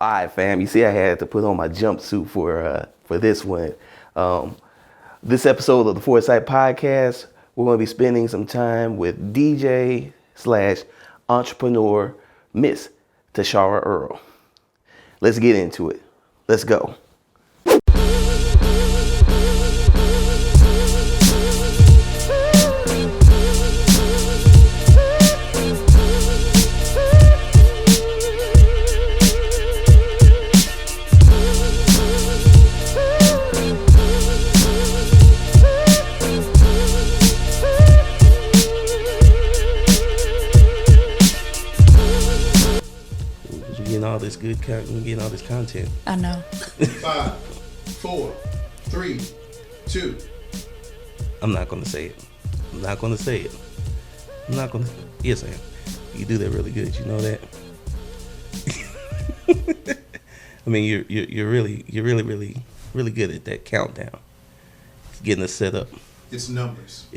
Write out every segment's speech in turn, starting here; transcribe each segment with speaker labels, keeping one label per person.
Speaker 1: All right, fam. You see, I had to put on my jumpsuit for this one. This episode of the Foresight Podcast, we're going to be spending some time with DJ / entrepreneur Miss Tashara Earl. Let's get into it. Let's go. Getting all this content.
Speaker 2: I know.
Speaker 3: 5, 4, 3, 2.
Speaker 1: I'm not gonna say it. Yes, I am. You do that really good. You know that. I mean, you're really good at that countdown. Getting us set up.
Speaker 3: It's numbers.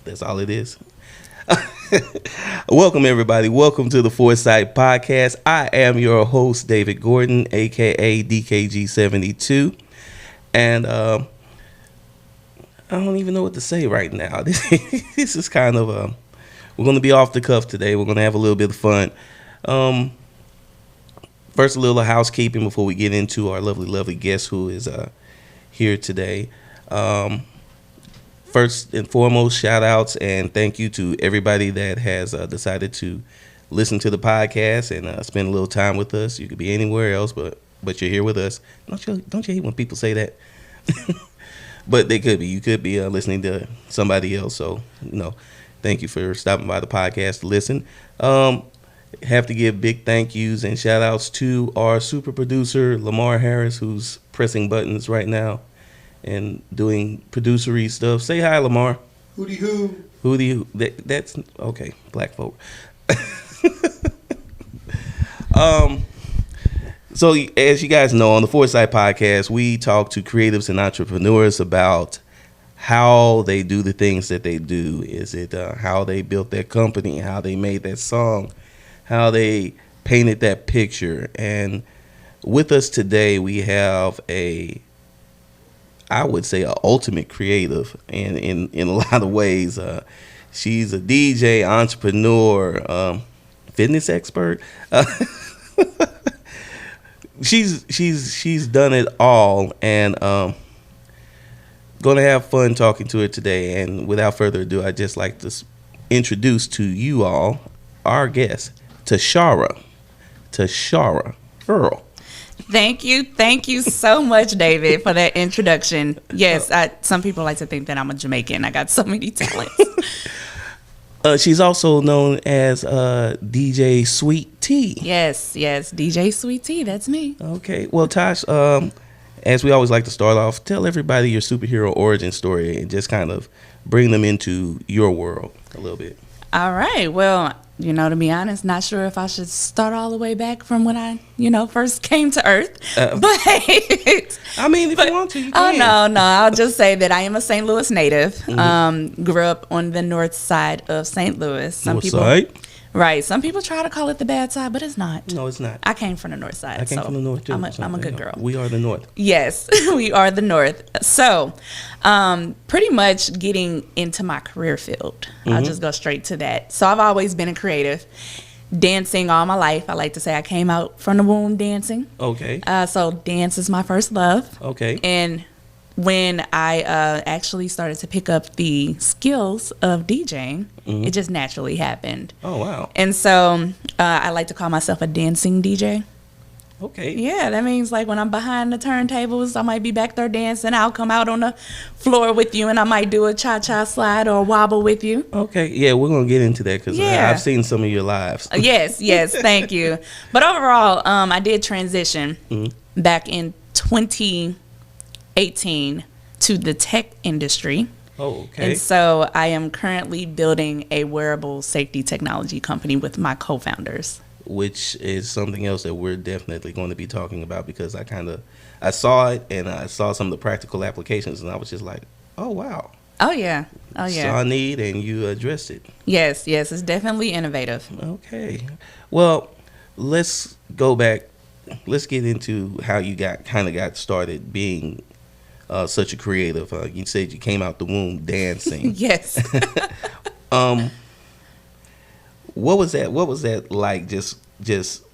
Speaker 1: That's all it is. Welcome, everybody. Welcome to the Foresight Podcast. I am your host, David Gordon, a.k.a. DKG72. And I don't even know what to say right now. This is kind of we're going to be off the cuff today. We're going to have a little bit of fun. First, a little housekeeping before we get into our lovely guest who is here today. First and foremost, shout outs and thank you to everybody that has decided to listen to the podcast and spend a little time with us. You could be anywhere else, but you're here with us. Don't you hate when people say that? But they could be. You could be listening to somebody else. So, thank you for stopping by the podcast to listen. Have to give big thank yous and shout outs to our super producer, Lamar Harris, who's pressing buttons right now and doing producery stuff. Say hi, Lamar.
Speaker 3: Hootie hoo.
Speaker 1: Hootie hoo. That's okay. Black folk. So as you guys know, on the Foresight Podcast, we talk to creatives and entrepreneurs about how they do the things that they do. Is it how they built their company, how they made that song, how they painted that picture. And with us today, we have I would say an ultimate creative in a lot of ways. She's a DJ, entrepreneur, fitness expert. She's done it all, and gonna have fun talking to her today. And without further ado, I'd just like to introduce to you all our guest, Tashara Earl.
Speaker 2: Thank you so much, David, for that introduction. Yes, some people like to think that I'm a Jamaican. I got so many talents.
Speaker 1: She's also known as DJ Sweet Tea.
Speaker 2: Yes, DJ Sweet Tea. That's me.
Speaker 1: Okay, well, Tosh, as we always like to start off, tell everybody your superhero origin story and just kind of bring them into your world a little bit.
Speaker 2: All right. Well, to be honest, not sure if I should start all the way back from when I, first came to Earth. But
Speaker 1: I mean, if you want to, you can.
Speaker 2: Oh, no. I'll just say that I am a St. Louis native. Mm-hmm. Grew up on the north side of St. Louis.
Speaker 1: North side?
Speaker 2: Right. Some people try to call it the bad side, but it's not.
Speaker 1: No, it's not.
Speaker 2: I came from the north side.
Speaker 1: I came from the north, too.
Speaker 2: I'm a good girl.
Speaker 1: We are the north.
Speaker 2: Yes, we are the north. So, pretty much getting into my career field. Mm-hmm. I'll just go straight to that. So, I've always been a creative. Dancing all my life. I like to say I came out from the womb dancing.
Speaker 1: Okay.
Speaker 2: So, dance is my first love.
Speaker 1: Okay.
Speaker 2: And when I actually started to pick up the skills of DJing, mm-hmm. It just naturally happened.
Speaker 1: Oh, wow.
Speaker 2: And so I like to call myself a dancing DJ.
Speaker 1: Okay.
Speaker 2: Yeah, that means like when I'm behind the turntables, I might be back there dancing. I'll come out on the floor with you and I might do a cha-cha slide or a wobble with you.
Speaker 1: Okay. Yeah, we're going to get into that because I've seen some of your lives.
Speaker 2: Yes. Thank you. But overall, I did transition back in 2018 to the tech industry.
Speaker 1: Oh, okay.
Speaker 2: And so I am currently building a wearable safety technology company with my co-founders.
Speaker 1: Which is something else that we're definitely going to be talking about because I saw it and I saw some of the practical applications and I was just like, oh, wow.
Speaker 2: Oh, yeah.
Speaker 1: Saw a need and you addressed it.
Speaker 2: Yes. It's definitely innovative.
Speaker 1: Okay. Well, let's go back let's get into how you got started being such a creative. You said you came out the womb dancing.
Speaker 2: Yes.
Speaker 1: What was that like? Just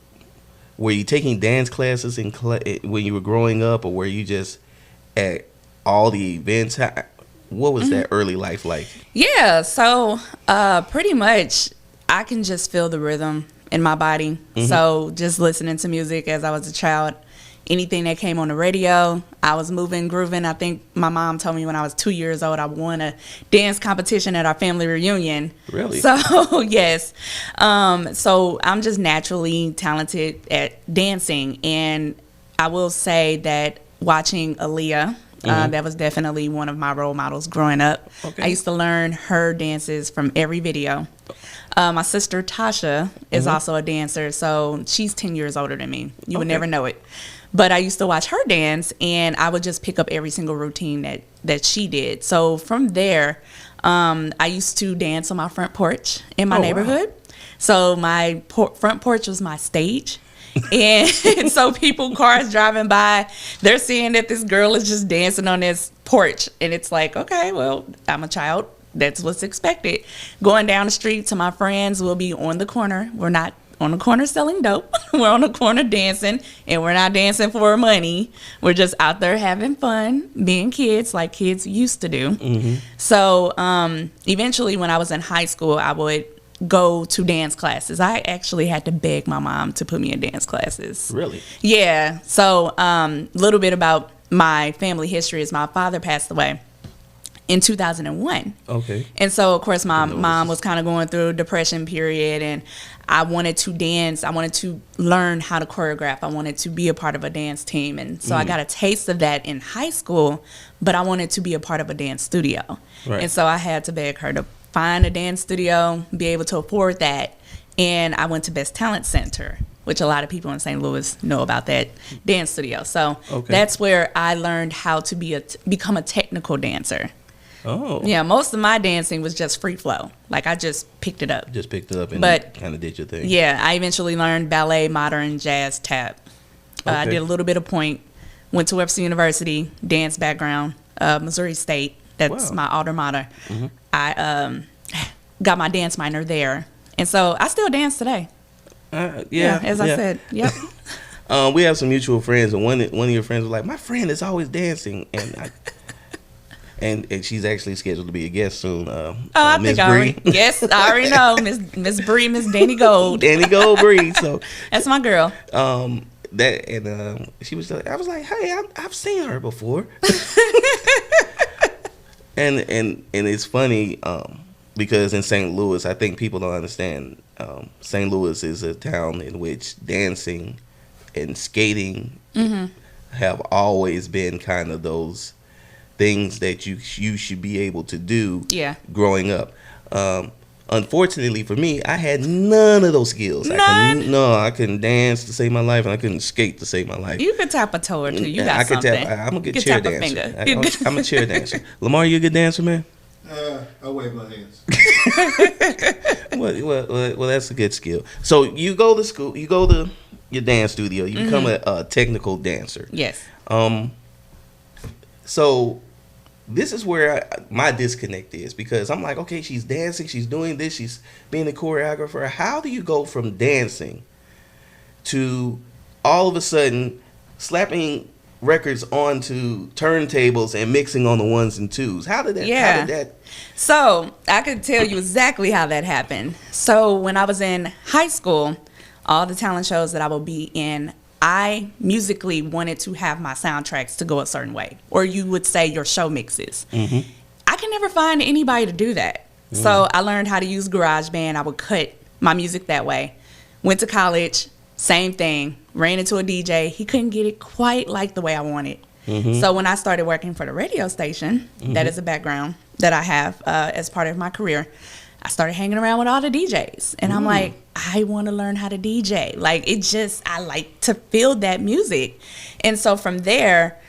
Speaker 1: were you taking dance classes when you were growing up, or were you just at all the events? What was that early life like?
Speaker 2: Yeah, so pretty much I can just feel the rhythm in my body. So just listening to music as I was a child, anything that came on the radio, I was moving, grooving. I think my mom told me when I was 2 years old, I won a dance competition at our family reunion.
Speaker 1: Really?
Speaker 2: So, yes. So I'm just naturally talented at dancing. And I will say that watching Aaliyah, that was definitely one of my role models growing up.
Speaker 1: Okay.
Speaker 2: I used to learn her dances from every video. My sister Tasha is also a dancer, so she's 10 years older than me. You would never know it. But I used to watch her dance, and I would just pick up every single routine that she did. So from there, I used to dance on my front porch in my neighborhood. Wow. So my front porch was my stage. And so cars driving by, they're seeing that this girl is just dancing on this porch. And it's like, okay, well, I'm a child. That's what's expected. Going down the street to my friends, we'll be on the corner. We're not on the corner selling dope. We're on the corner dancing, and we're not dancing for money. We're just out there having fun, being kids like kids used to do. So eventually when I was in high school, I would go to dance classes. I actually had to beg my mom to put me in dance classes.
Speaker 1: Really?
Speaker 2: Yeah. So a little bit about my family history is my father passed away in 2001.
Speaker 1: Okay.
Speaker 2: And so, of course, my mom was kind of going through a depression period, and I wanted to dance. I wanted to learn how to choreograph. I wanted to be a part of a dance team. And so I got a taste of that in high school, but I wanted to be a part of a dance studio.
Speaker 1: Right.
Speaker 2: And so I had to beg her to find a dance studio, be able to afford that. And I went to Best Talent Center, which a lot of people in St. Louis know about that dance studio. So that's where I learned how to become a technical dancer.
Speaker 1: Oh.
Speaker 2: Yeah, most of my dancing was just free flow. Like, I just picked it up.
Speaker 1: Just picked it up and kind of did your thing.
Speaker 2: Yeah, I eventually learned ballet, modern, jazz, tap. I did a little bit of point. Went to Webster University, dance background, Missouri State. That's my alma mater. I got my dance minor there. And so I still dance today. As I said. Yep.
Speaker 1: We have some mutual friends, and one of your friends was like, my friend is always dancing. And and she's actually scheduled to be a guest soon.
Speaker 2: I
Speaker 1: Miss
Speaker 2: think I already, yes, I already know. Miss Bree, Miss Danny Gold.
Speaker 1: Danny Gold Bree. So
Speaker 2: that's my girl.
Speaker 1: She was like, I was like, hey, I've seen her before. and it's funny because in St. Louis, I think people don't understand. St. Louis is a town in which dancing and skating have always been kind of those things that you should be able to do growing up. Unfortunately for me, I had none of those skills. I couldn't dance to save my life, and I couldn't skate to save my life.
Speaker 2: You could tap a toe or two. You got something.
Speaker 1: I'm a good chair dancer. I'm a chair dancer. Lamar, you a good dancer, man?
Speaker 3: I wave my hands.
Speaker 1: Well, that's a good skill. So you go to school, you go to your dance studio, you become a technical dancer.
Speaker 2: Yes.
Speaker 1: So this is where my disconnect is, because I'm like, okay, she's dancing, she's doing this, she's being a choreographer. How do you go from dancing to all of a sudden slapping records onto turntables and mixing on the ones and twos? How did that?
Speaker 2: So I could tell you exactly how that happened. So when I was in high school, all the talent shows that I would be in, I musically wanted to have my soundtracks to go a certain way, or you would say your show mixes. I could never find anybody to do that. So I learned how to use GarageBand. I would cut my music that way. Went to college, same thing. Ran into a DJ. He couldn't get it quite like the way I wanted. So when I started working for the radio station, that is a background that I have as part of my career, I started hanging around with all the DJs. And I'm like, I want to learn how to DJ. Like, I like to feel that music. And so from there,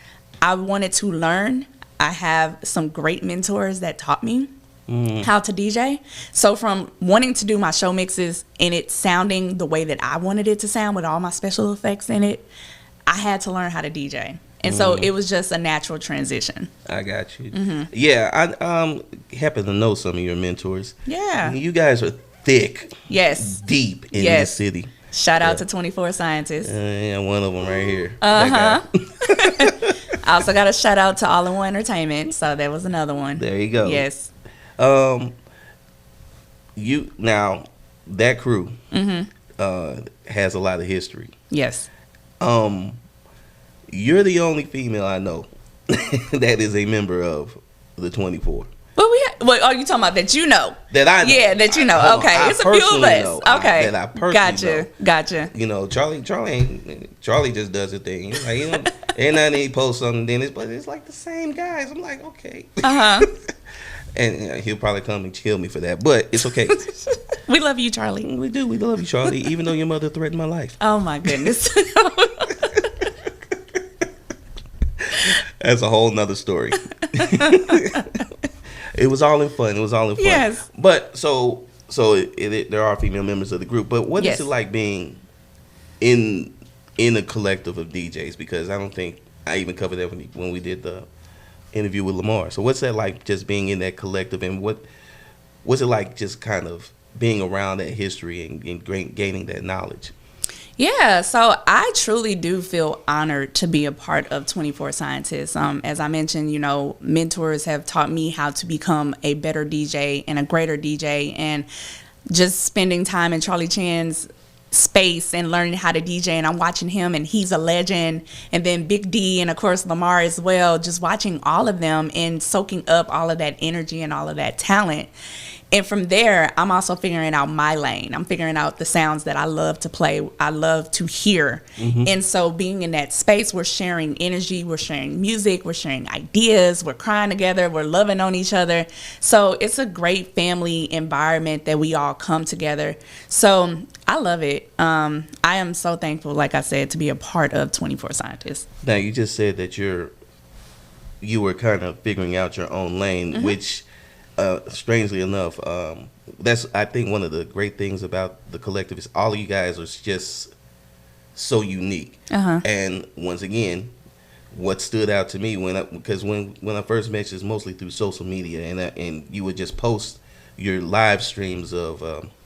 Speaker 2: I wanted to learn. I have some great mentors that taught me. how to DJ. So from wanting to do my show mixes and it sounding the way that I wanted it to sound with all my special effects in it, I had to learn how to DJ. And so it was just a natural transition.
Speaker 1: I got you. Yeah, I happen to know some of your mentors.
Speaker 2: Yeah.
Speaker 1: You guys are thick.
Speaker 2: Yes.
Speaker 1: Deep in the city.
Speaker 2: Shout out to 24 Scientists.
Speaker 1: Yeah, one of them right here.
Speaker 2: I also got a shout out to All in One Entertainment. So there was another one.
Speaker 1: There you go.
Speaker 2: Yes.
Speaker 1: You now that crew has a lot of history.
Speaker 2: Yes.
Speaker 1: You're the only female I know that is a member of the 24.
Speaker 2: Well, what are you talking about that you know?
Speaker 1: That I know.
Speaker 2: Yeah, that you know. Okay, it's a few of us. Okay,
Speaker 1: that I personally know.
Speaker 2: Gotcha.
Speaker 1: You know, Charlie just does a thing. Like, you know, and then he posts something, but it's like the same guys. I'm like, okay. And he'll probably come and kill me for that, but it's okay.
Speaker 2: We love you, Charlie.
Speaker 1: We do. We love you, Charlie, even though your mother threatened my life.
Speaker 2: Oh, my goodness.
Speaker 1: That's a whole nother story. It was all in fun.
Speaker 2: Yes.
Speaker 1: But so there are female members of the group. But what is it like being in a collective of DJs? Because I don't think I even covered that when we did the interview with Lamar. So what's that like, just being in that collective, and what's it like just kind of being around that history and gaining that knowledge?
Speaker 2: Yeah, so I truly do feel honored to be a part of 24 Scientists. As I mentioned, you know, mentors have taught me how to become a better DJ and a greater DJ, and just spending time in Charlie Chan's space and learning how to DJ, and I'm watching him and he's a legend, and then Big D and of course Lamar as well, just watching all of them and soaking up all of that energy and all of that talent. And from there, I'm also figuring out my lane. I'm figuring out the sounds that I love to play, I love to hear. And so being in that space, we're sharing energy, we're sharing music, we're sharing ideas, we're crying together, we're loving on each other. So it's a great family environment that we all come together. So I love it. I am so thankful, like I said, to be a part of 24 Scientists.
Speaker 1: Now, you just said that you were kind of figuring out your own lane, which... strangely enough, that's, I think, one of the great things about the collective is all of you guys are just so unique. And once again, what stood out to me when I first met you is mostly through social media, and you would just post your live streams of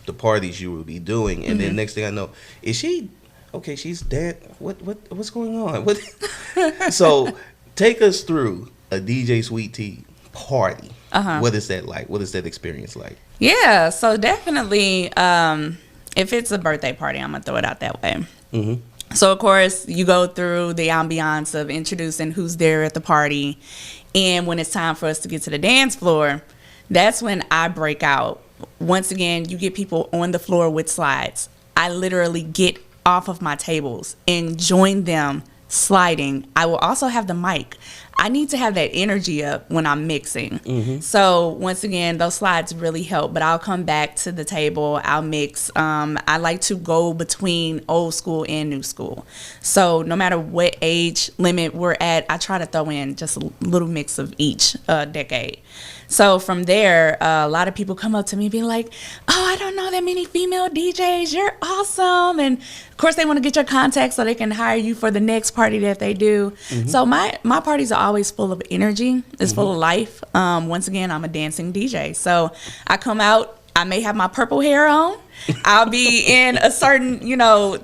Speaker 1: the parties you would be doing, and then next thing I know, is she okay? She's dead. What's going on? So take us through a DJ Sweet Tea party. What is that like? What is that experience like?
Speaker 2: Yeah, so definitely, if it's a birthday party, I'm gonna throw it out that way. So of course, you go through the ambiance of introducing who's there at the party, and when it's time for us to get to the dance floor, that's when I break out. Once again, you get people on the floor with slides. I literally get off of my tables and join them sliding. I will also have the mic. I need to have that energy up when I'm mixing. So once again, those slides really help, but I'll come back to the table, I'll mix. I like to go between old school and new school. So no matter what age limit we're at, I try to throw in just a little mix of each decade. So from there, a lot of people come up to me and be like, oh, I don't know that many female DJs. You're awesome. And of course, they want to get your contact so they can hire you for the next party that they do. So my parties are always full of energy. It's full of life. Once again, I'm a dancing DJ. So I come out, I may have my purple hair on. I'll be in a certain,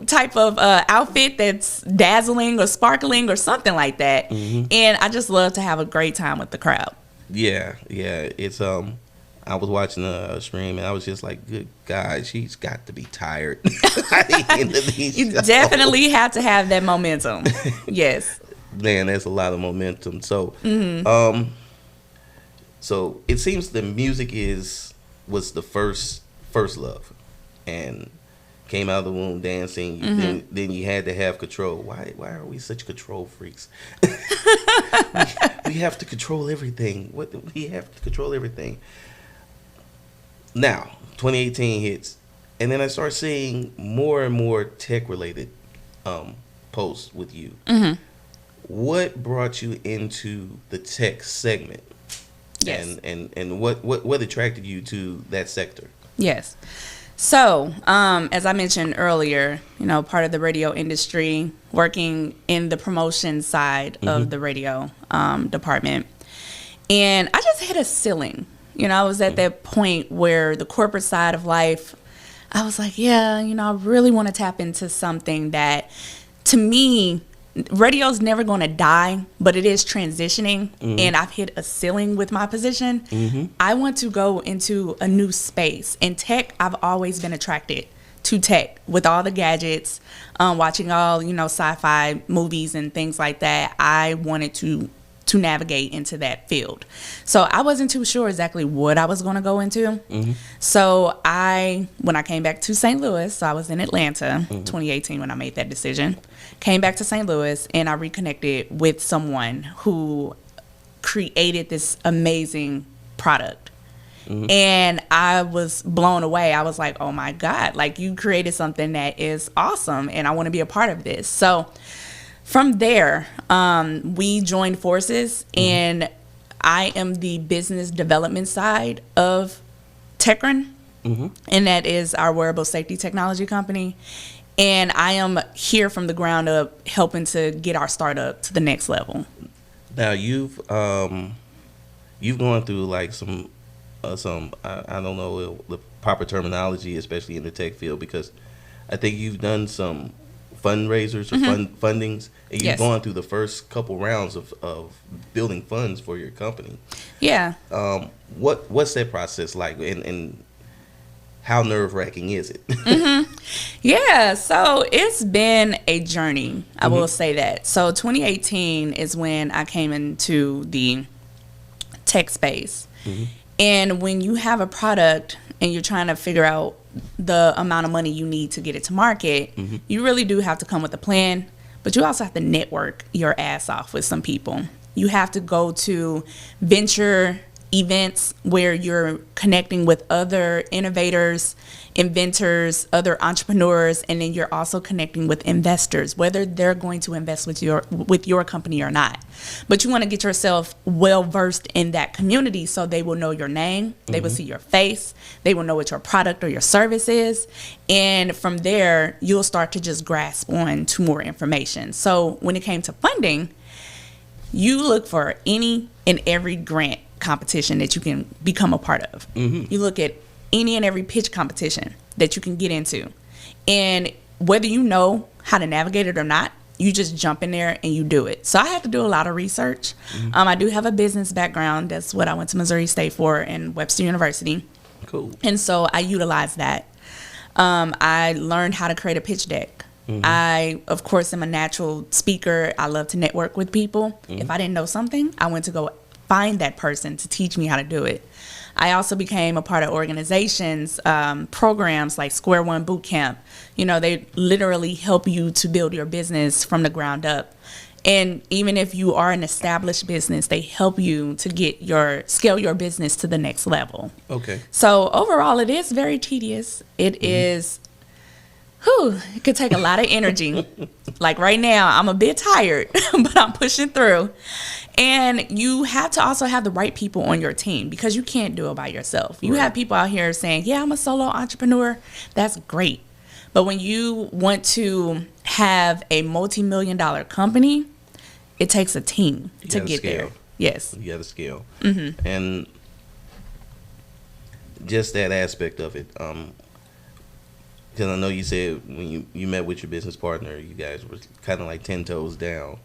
Speaker 2: type of outfit that's dazzling or sparkling or something like that. And I just love to have a great time with the crowd.
Speaker 1: Yeah. It's I was watching a stream and I was just like, good God, she's got to be tired.
Speaker 2: You definitely have to have that momentum. Yes.
Speaker 1: Man, that's a lot of momentum. So, so it seems the music was the first love, and came out of the womb dancing. Then you had to have control. Why are we such control freaks? we have to control everything. We have to control everything. Now, 2018 hits, and then I start seeing more and more tech-related posts with you. What brought you into the tech segment?
Speaker 2: Yes.
Speaker 1: And what attracted you to that sector?
Speaker 2: Yes. So, as I mentioned earlier, part of the radio industry, working in the promotion side of the radio department. And I just hit a ceiling. I was at that point where the corporate side of life, I was like, yeah, I really want to tap into something that, to me, radio's never going to die, but it is transitioning, and I've hit a ceiling with my position. I want to go into a new space. In tech, I've always been attracted to tech with all the gadgets, watching all, sci-fi movies and things like that. I wanted to navigate into that field. So I wasn't too sure exactly what I was going to go into. So when I came back to St. Louis, so I was in Atlanta, 2018 when I made that decision, came back to St. Louis, and I reconnected with someone who created this amazing product. And I was blown away. I was like, oh my God, like, you created something that is awesome, and I want to be a part of this. So from there, we joined forces, and I am the business development side of Techron, and that is our wearable safety technology company. And I am here from the ground up, helping to get our startup to the next level.
Speaker 1: Now you've gone through like some I don't know the proper terminology, especially in the tech field, because I think you've done some fundraisers or fundings, and you've gone through the first couple rounds of building funds for your company.
Speaker 2: Yeah.
Speaker 1: What's that process like, and how nerve-wracking is it?
Speaker 2: Yeah, so it's been a journey, I will say that. So 2018 is when I came into the tech space. And when you have a product and you're trying to figure out the amount of money you need to get it to market, you really do have to come with a plan, but you also have to network your ass off with some people. You have to go to venture events where you're connecting with other innovators, inventors, other entrepreneurs, and then you're also connecting with investors, whether they're going to invest with your company or not. But you want to get yourself well versed in that community so they will know your name, they will see your face, they will know what your product or your service is, and from there you'll start to just grasp on to more information. So when it came to funding, you look for any and every grant competition that you can become a part of. You look at any and every pitch competition that you can get into, and whether you know how to navigate it or not, you just jump in there and you do it. So I had to do a lot of research. I do have a business background. That's what I went to Missouri State for and Webster University.
Speaker 1: Cool.
Speaker 2: And so I utilized that. I learned how to create a pitch deck. I, of course, am a natural speaker. I love to network with people. If I didn't know something, I went to go find that person to teach me how to do it. I also became a part of organizations, programs like Square One Boot Camp. They literally help you to build your business from the ground up. And even if you are an established business, they help you to scale your business to the next level.
Speaker 1: Okay.
Speaker 2: So overall, it is very tedious. It is, it could take a lot of energy. Like right now, I'm a bit tired, but I'm pushing through. And you have to also have the right people on your team, because you can't do it by yourself. You have people out here saying, yeah, I'm a solo entrepreneur. That's great. But when you want to have a multi-million-dollar company, it takes a team to get there. Yes.
Speaker 1: You got to scale. And just that aspect of it. Because I know you said when you met with your business partner, you guys were kind of like 10 toes down.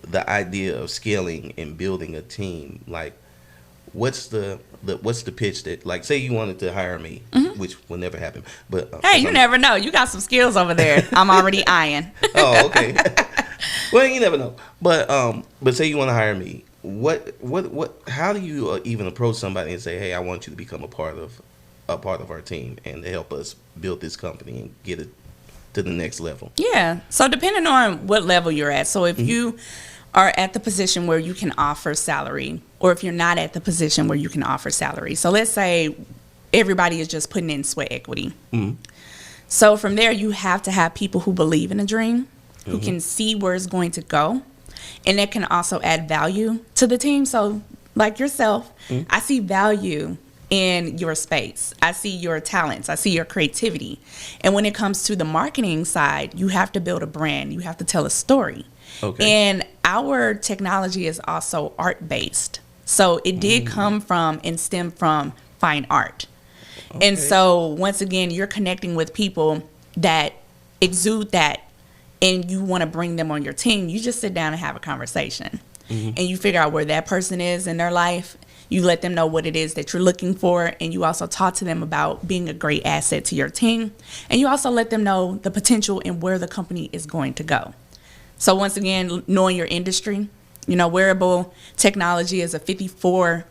Speaker 1: The idea of scaling and building a team, like, what's the pitch that, like, say you wanted to hire me, which will never happen, but
Speaker 2: hey, you never know. You got some skills over there. I'm already eyeing.
Speaker 1: Oh, okay. Well, you never know. But say you want to hire me, what how do you even approach somebody and say, hey, I want you to become a part of our team and to help us build this company and get it to the next level? Yeah.
Speaker 2: So depending on what level you're at. So if you are at the position where you can offer salary, or if you're not at the position where you can offer salary. So let's say everybody is just putting in sweat equity. So from there, you have to have people who believe in a dream, who can see where it's going to go, and that can also add value to the team. So like yourself, I see value in your space. I see your talents. I see your creativity. And when it comes to the marketing side, you have to build a brand. You have to tell a story.
Speaker 1: Okay.
Speaker 2: And our technology is also art-based. So it did come from and stem from fine art.
Speaker 1: Okay.
Speaker 2: And so once again, you're connecting with people that exude that, and you want to bring them on your team. You just sit down and have a conversation. And you figure out where that person is in their life. You let them know what it is that you're looking for, and you also talk to them about being a great asset to your team. And you also let them know the potential and where the company is going to go. So once again, knowing your industry, wearable technology is a $54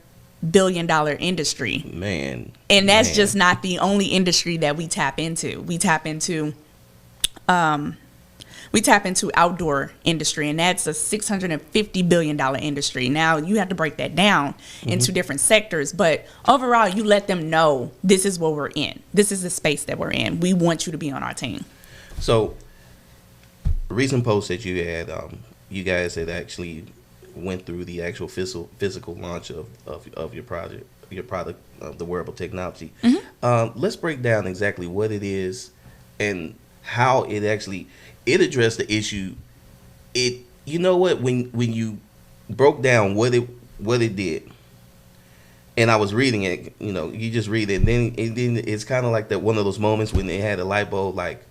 Speaker 2: billion industry.
Speaker 1: Man.
Speaker 2: And that's just not the only industry that we tap into. We tap into outdoor industry, and that's a $650 billion industry. Now you have to break that down into different sectors, but overall you let them know this is what we're in. This is the space that we're in. We want you to be on our team.
Speaker 1: So, recent post that you had, you guys had actually went through the actual physical launch of your product, the wearable technology. Let's break down exactly what it is and how it actually addressed the issue. When you broke down what it did, and I was reading it, you just read it, and then it's kind of like that one of those moments when they had a light bulb, like,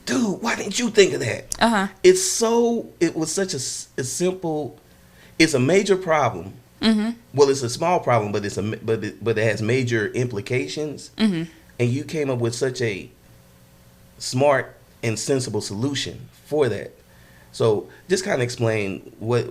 Speaker 1: dude, why didn't you think of that? It was such a simple. It's a major problem. Well, it's a small problem, but it has major implications. And you came up with such a smart and sensible solution for that. So just kind of explain what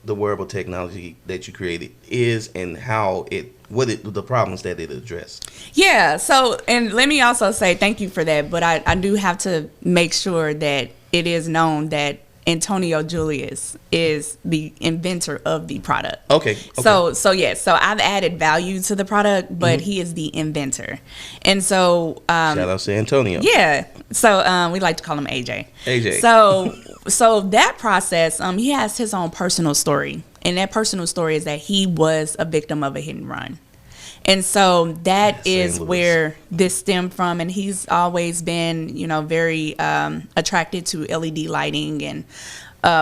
Speaker 1: the wearable technology that you created is and how the problems that it addressed.
Speaker 2: Yeah. So, and let me also say thank you for that. But I do have to make sure that it is known that Antonio Julius is the inventor of the product.
Speaker 1: Okay.
Speaker 2: So I've added value to the product, but he is the inventor. And so
Speaker 1: shout out to Antonio.
Speaker 2: Yeah. So we like to call him AJ.
Speaker 1: AJ.
Speaker 2: So that process, he has his own personal story. And that personal story is that he was a victim of a hit and run. And so that is where this stemmed from. And he's always been, very attracted to LED lighting and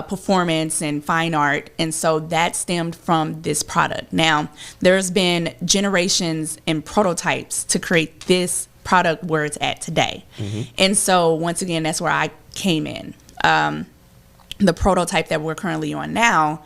Speaker 2: performance and fine art. And so that stemmed from this product. Now, there's been generations and prototypes to create this product where it's at today. And so once again, that's where I came in. The prototype that we're currently on now,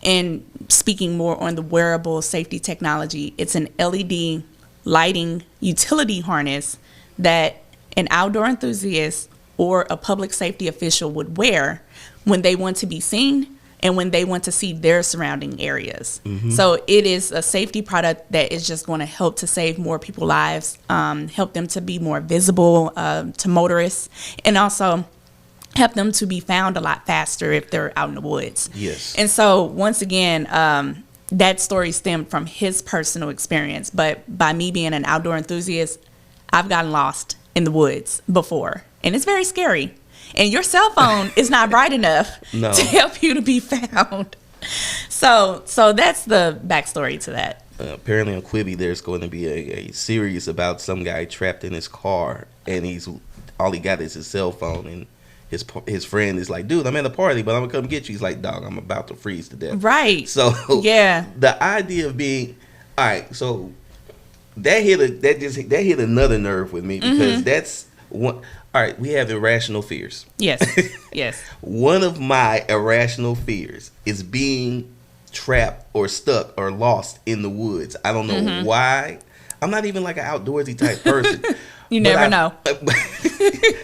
Speaker 2: and speaking more on the wearable safety technology, it's an LED lighting utility harness that an outdoor enthusiast or a public safety official would wear when they want to be seen and when they want to see their surrounding areas. So it is a safety product that is just going to help to save more people's lives, help them to be more visible to motorists, and also help them to be found a lot faster if they're out in the woods.
Speaker 1: Yes.
Speaker 2: And so once again, that story stemmed from his personal experience. But by me being an outdoor enthusiast, I've gotten lost in the woods before. And it's very scary. And your cell phone is not bright enough to help you to be found. So that's the backstory to that.
Speaker 1: Apparently on Quibi, there's going to be a series about some guy trapped in his car, and all he got is his cell phone, and his friend is like, dude, I'm at a party, but I'm gonna come get you. He's like, dog, I'm about to freeze to death.
Speaker 2: Right.
Speaker 1: So
Speaker 2: yeah,
Speaker 1: the idea of being all right. So that hit another nerve with me, because that's one. All right, we have irrational fears.
Speaker 2: Yes. Yes.
Speaker 1: One of my irrational fears is being trapped or stuck or lost in the woods. I don't know why. I'm not even like an outdoorsy type person.
Speaker 2: You never know.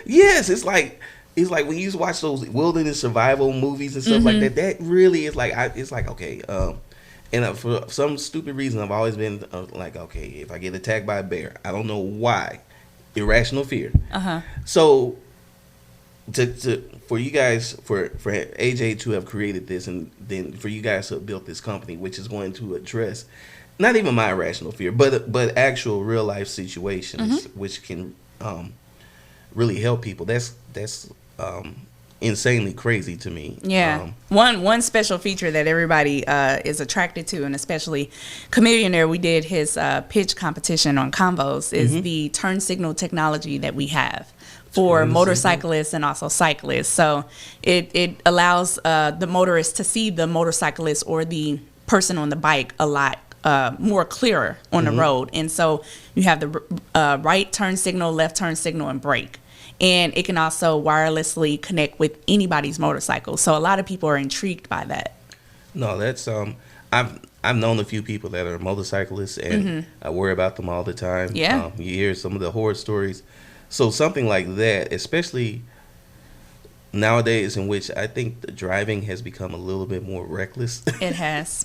Speaker 1: Yes, it's like when you used to watch those wilderness survival movies and stuff like that. That really is like, it's like, okay. And for some stupid reason, I've always been like, okay, if I get attacked by a bear, I don't know why. Irrational fear. So for you guys, for AJ to have created this, and then for you guys to have built this company, which is going to address not even my irrational fear, but actual real life situations, which can really help people. That's insanely crazy to me.
Speaker 2: Yeah. One special feature that everybody is attracted to, and especially Chameleonaire, we did his pitch competition on Convos, is the turn signal technology that we have for motorcyclists and also cyclists. So it allows the motorist to see the motorcyclist or the person on the bike a lot more clearer on the road. And so you have the right turn signal, left turn signal, and brake. And it can also wirelessly connect with anybody's motorcycle. So a lot of people are intrigued by that.
Speaker 1: No, that's I've known a few people that are motorcyclists, and I worry about them all the time.
Speaker 2: Yeah.
Speaker 1: You hear some of the horror stories. So something like that, especially nowadays, in which I think the driving has become a little bit more reckless.
Speaker 2: It has.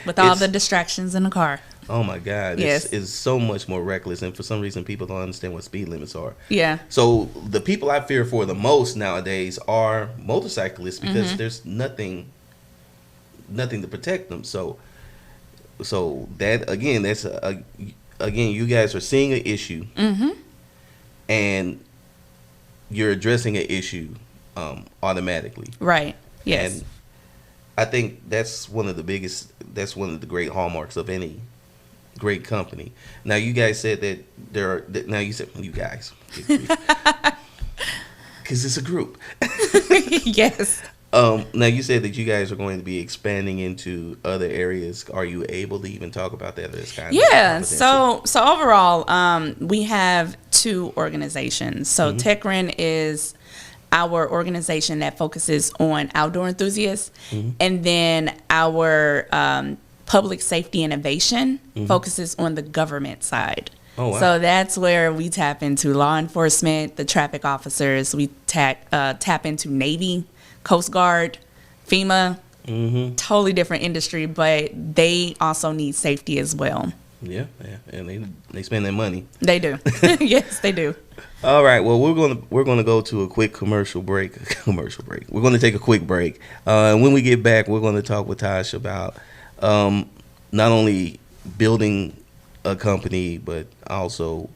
Speaker 1: With
Speaker 2: all the distractions in the car.
Speaker 1: Oh my God.
Speaker 2: Yes.
Speaker 1: It's so much more reckless, and for some reason people don't understand what speed limits are.
Speaker 2: Yeah.
Speaker 1: So the people I fear for the most nowadays are motorcyclists, because there's nothing to protect them. So that again, again, you guys are seeing an issue, and you're addressing an issue automatically.
Speaker 2: Right. Yes.
Speaker 1: And I think that's one of the great hallmarks of any great company. Now, you guys said that now you said, you guys, because it's a group.
Speaker 2: Yes.
Speaker 1: Now, you said that you guys are going to be expanding into other areas. Are you able to even talk about that? As kind
Speaker 2: Yeah.
Speaker 1: of
Speaker 2: So overall, we have 2 organizations. So TechRen is our organization that focuses on outdoor enthusiasts, and then our public safety innovation focuses on the government side.
Speaker 1: Oh, wow.
Speaker 2: So that's where we tap into law enforcement, the traffic officers. We tap into Navy, Coast Guard, FEMA. Totally different industry, but they also need safety as well.
Speaker 1: Yeah, and they spend their money.
Speaker 2: They do. Yes, they do.
Speaker 1: All right. Well, we're gonna go to a quick commercial break. We're gonna take a quick break. And when we get back, we're gonna talk with Tosh about not only building a company, but also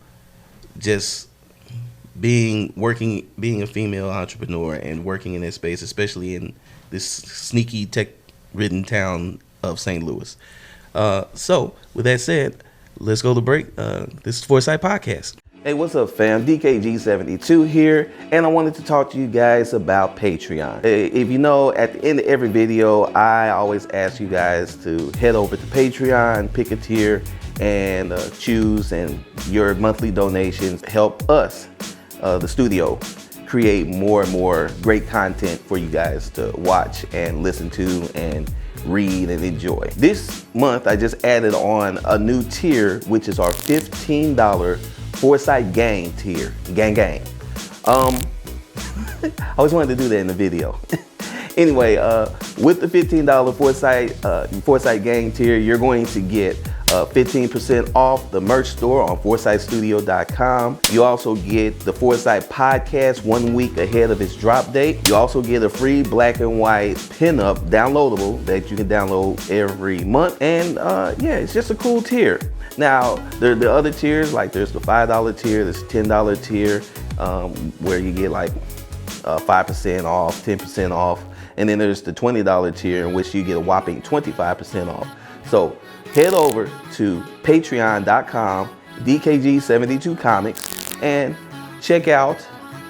Speaker 1: just being a female entrepreneur and working in that space, especially in this sneaky tech-ridden town of St. Louis. So, with that said, let's go to break. This is Foresight Podcast. Hey, what's up, fam? DKG72 here, and I wanted to talk to you guys about Patreon. If you know, at the end of every video, I always ask you guys to head over to Patreon, pick a tier, and choose, and your monthly donations help us, the studio, create more and more great content for you guys to watch and listen to and read and enjoy. This month, I just added on a new tier, which is our $15 Foresight Gang tier. Gang. I always wanted to do that in the video. Anyway, with the $15 Foresight Gang tier, you're going to get 15% off the merch store on foresightstudio.com. You also get the Foresight Podcast 1 week ahead of its drop date. You also get a free black and white pinup downloadable that you can download every month. And yeah, it's just a cool tier. Now, there are other tiers, like there's the $5 tier, there's $10 tier, where you get like 5% off, 10% off. And then there's the $20 tier, in which you get a whopping 25% off. So head over to patreon.com, DKG72 Comics, and check out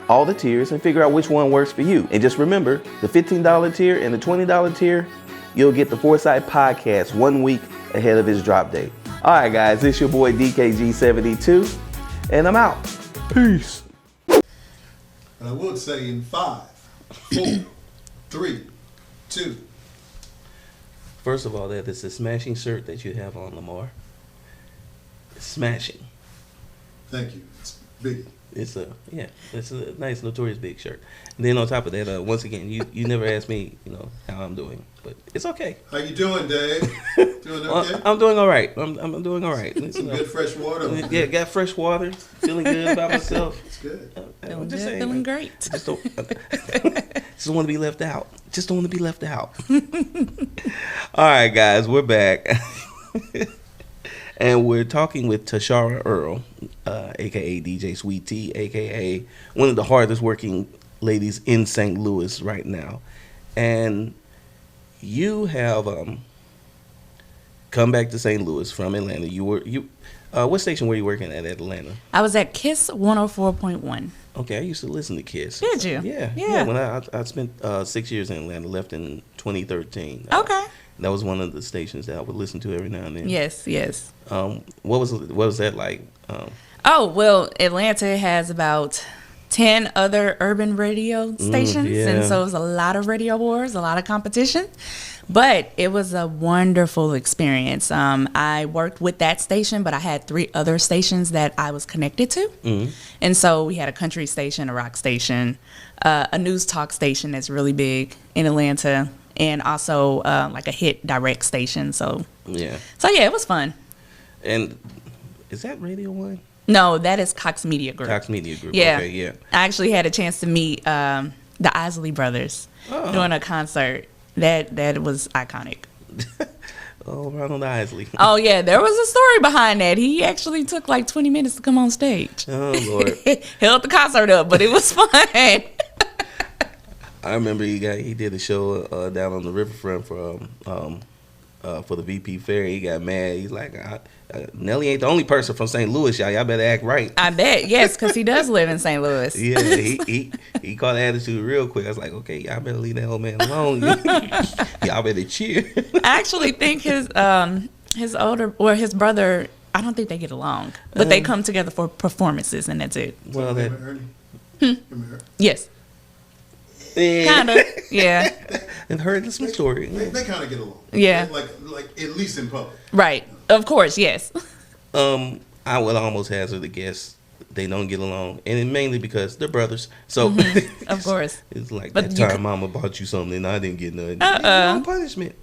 Speaker 1: all the tiers and figure out which one works for you. And just remember, the $15 tier and the $20 tier, you'll get the Foresight Podcast 1 week ahead of its drop date. All right, guys, it's your boy DKG72, and I'm out. Peace.
Speaker 3: And I would say in 5, 4, 3, 2.
Speaker 1: First of all, that is a smashing shirt that you have on, Lamar. It's smashing.
Speaker 3: Thank you. It's big.
Speaker 1: It's a nice Notorious Big shirt. And then on top of that, once again, you never asked me, how I'm doing, but it's okay.
Speaker 3: How you doing, Dave? Doing okay?
Speaker 1: I'm doing all right. I'm doing all right.
Speaker 3: Some good fresh water.
Speaker 1: Yeah, got fresh water. Feeling good about myself.
Speaker 3: It's good.
Speaker 1: I'm just saying,
Speaker 2: feeling great.
Speaker 1: Just don't want to be left out. Just don't want to be left out. All right, guys, we're back. And we're talking with Tashara Earl, a.k.a. DJ Sweet Tea, a.k.a. one of the hardest working ladies in St. Louis right now, and you have come back to St. Louis from Atlanta. What station were you working at Atlanta?
Speaker 2: I was at Kiss 104.1.
Speaker 1: Okay, I used to listen to Kiss.
Speaker 2: Did you?
Speaker 1: Yeah. When I spent 6 years in Atlanta, left in 2013.
Speaker 2: Okay.
Speaker 1: That was one of the stations that I would listen to every now and then.
Speaker 2: Yes.
Speaker 1: What was that like?
Speaker 2: Oh, well, Atlanta has about 10 other urban radio stations,
Speaker 1: yeah.
Speaker 2: and so it was a lot of radio wars, a lot of competition. But it was a wonderful experience. I worked with that station, but I had 3 other stations that I was connected to.
Speaker 1: Mm-hmm.
Speaker 2: And so we had a country station, a rock station, a news talk station that's really big in Atlanta, and also like a hit direct station. So yeah, it was fun.
Speaker 1: And is that Radio 1?
Speaker 2: No, that is Cox Media Group.
Speaker 1: Cox Media Group.
Speaker 2: Yeah.
Speaker 1: Okay, yeah.
Speaker 2: I actually had a chance to meet the Isley Brothers doing a concert. That was iconic.
Speaker 1: Oh, Ronald Isley.
Speaker 2: Oh, yeah. There was a story behind that. He actually took like 20 minutes to come on stage.
Speaker 1: Oh, Lord.
Speaker 2: Held the concert up, but it was fun.
Speaker 1: I remember he did a show down on the riverfront for the VP Ferry. He got mad. He's like, Nelly ain't the only person from St. Louis, y'all. Y'all better act right.
Speaker 2: I bet. Yes, because he does live in St. Louis.
Speaker 1: Yeah, he caught attitude real quick. I was like, okay, y'all better leave that old man alone. Y'all better cheer.
Speaker 2: I actually think his brother, I don't think they get along, but they come together for performances, and that's it.
Speaker 3: Well,
Speaker 2: Yes. Kind of, yeah.
Speaker 1: And heard some story.
Speaker 3: They kind of get along.
Speaker 2: Yeah.
Speaker 3: Like at least in public.
Speaker 2: Right. Of course, yes.
Speaker 1: I would almost hazard to guess they don't get along, and it mainly because they're brothers. So,
Speaker 2: of course,
Speaker 1: it's like but that time Mama bought you something and I didn't get nothing. Punishment.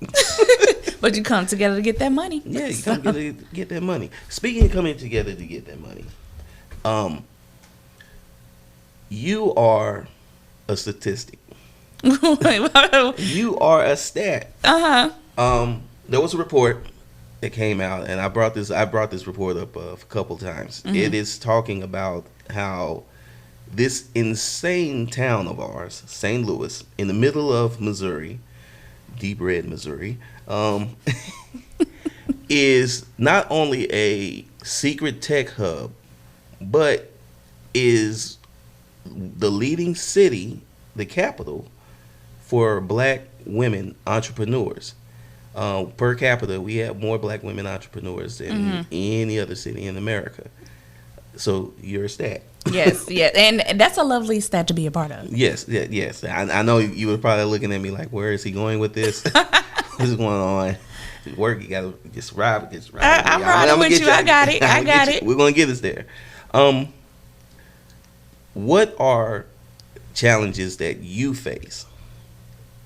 Speaker 2: But you come together to get that money.
Speaker 1: Yeah, you come together to get that money. Speaking of coming together to get that money, you are a statistic. You are a stat. There was a report that came out, and I brought this report up a couple times. Mm-hmm. It is talking about how this insane town of ours, St. Louis, in the middle of Missouri, deep red Missouri, is not only a secret tech hub, but is the leading city, the capital, for black women entrepreneurs. Per capita, we have more black women entrepreneurs than any other city in America. So you're a stat.
Speaker 2: Yes, and that's a lovely stat to be a part of.
Speaker 1: Yes. I know you were probably looking at me like, where is he going with this? What's going on? Work, you gotta just ride.
Speaker 2: I'm riding with you. I got it.
Speaker 1: We're gonna get us there. What are challenges that you face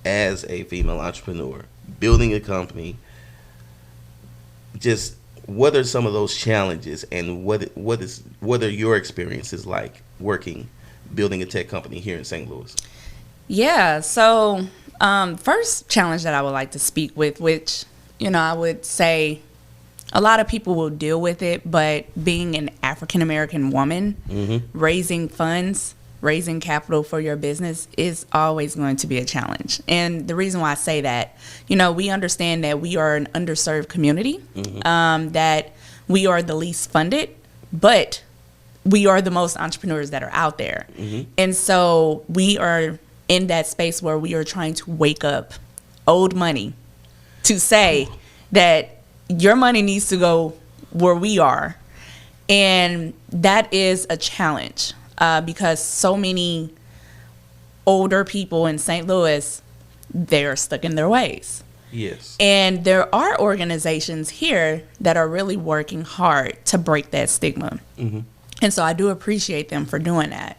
Speaker 1: as a female entrepreneur, building a company? Just what are some of those challenges, and what are your experiences like building a tech company here in St. Louis?
Speaker 2: Yeah. So first challenge that I would like to speak with, which I would say a lot of people will deal with it, but being an African American woman, raising funds, raising capital for your business is always going to be a challenge. And the reason why I say that, we understand that we are an underserved community, that we are the least funded, but we are the most entrepreneurs that are out there. And so we are in that space where we are trying to wake up old money to say that your money needs to go where we are. And that is a challenge. Because so many older people in St. Louis, they're stuck in their ways.
Speaker 1: Yes.
Speaker 2: And there are organizations here that are really working hard to break that stigma. And so I do appreciate them for doing that.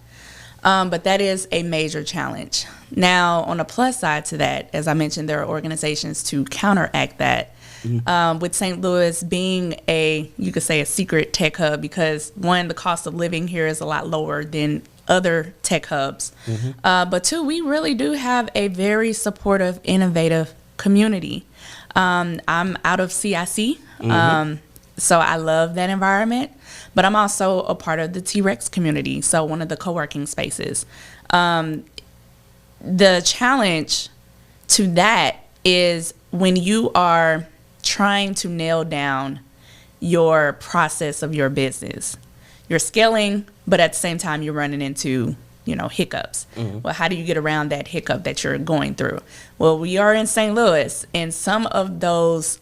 Speaker 2: But that is a major challenge. Now, on the plus side to that, as I mentioned, there are organizations to counteract that. With St. Louis being you could say a secret tech hub, because one, the cost of living here is a lot lower than other tech hubs. But two, we really do have a very supportive, innovative community. I'm out of CIC, so I love that environment, but I'm also a part of the T-Rex community, so one of the co-working spaces. the challenge to that is when you are trying to nail down your process of your business. You're scaling, but at the same time you're running into, hiccups. Well, how do you get around that hiccup that you're going through? Well, we are in St. Louis, and some of those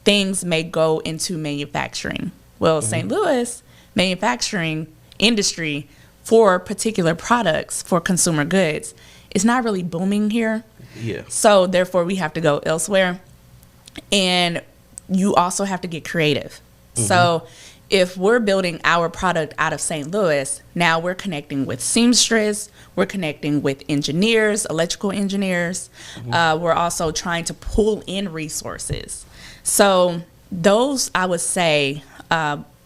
Speaker 2: things may go into manufacturing. Well, St. Louis manufacturing industry for particular products for consumer goods is not really booming here.
Speaker 1: Yeah.
Speaker 2: So therefore we have to go elsewhere. And you also have to get creative. So if we're building our product out of St. Louis, now we're connecting with seamstress, we're connecting with engineers, electrical engineers. We're also trying to pull in resources. So those, I would say,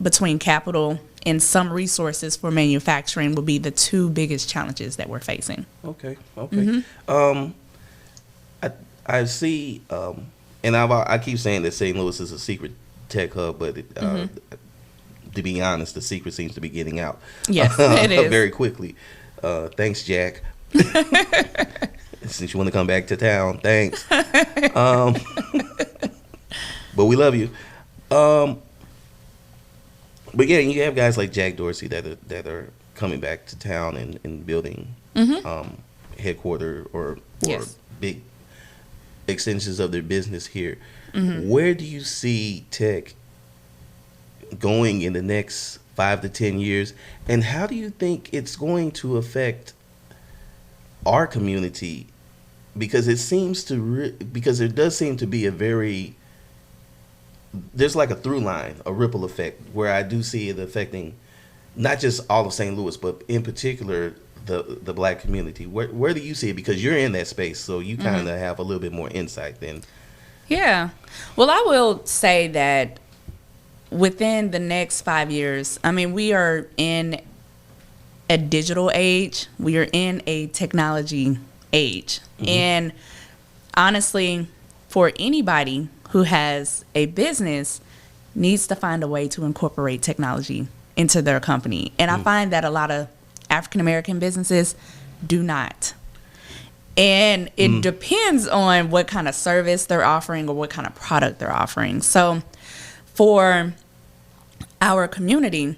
Speaker 2: between capital and some resources for manufacturing will be the two biggest challenges that we're facing.
Speaker 1: Okay. I see, and I keep saying that St. Louis is a secret tech hub, but to be honest, the secret seems to be getting out.
Speaker 2: Yes, it is.
Speaker 1: Very quickly. Thanks, Jack. Since you want to come back to town, thanks. But we love you. But yeah, you have guys like Jack Dorsey that are coming back to town and building headquarter or
Speaker 2: Yes.
Speaker 1: big extensions of their business here. Where do you see tech going in the next 5 to 10 years, and how do you think it's going to affect our community? Because it seems to because there does seem to be there's like a through line, a ripple effect, where I do see it affecting not just all of St. Louis, but in particular the Black community. Where do you see it? Because you're in that space, so you kind of have a little bit more insight than.
Speaker 2: Yeah. Well, I will say that within the next 5 years, we are in a digital age. We are in a technology age. And honestly, for anybody who has a business needs to find a way to incorporate technology into their company. And I find that a lot of African American businesses do not. And it depends on what kind of service they're offering or what kind of product they're offering. So for our community,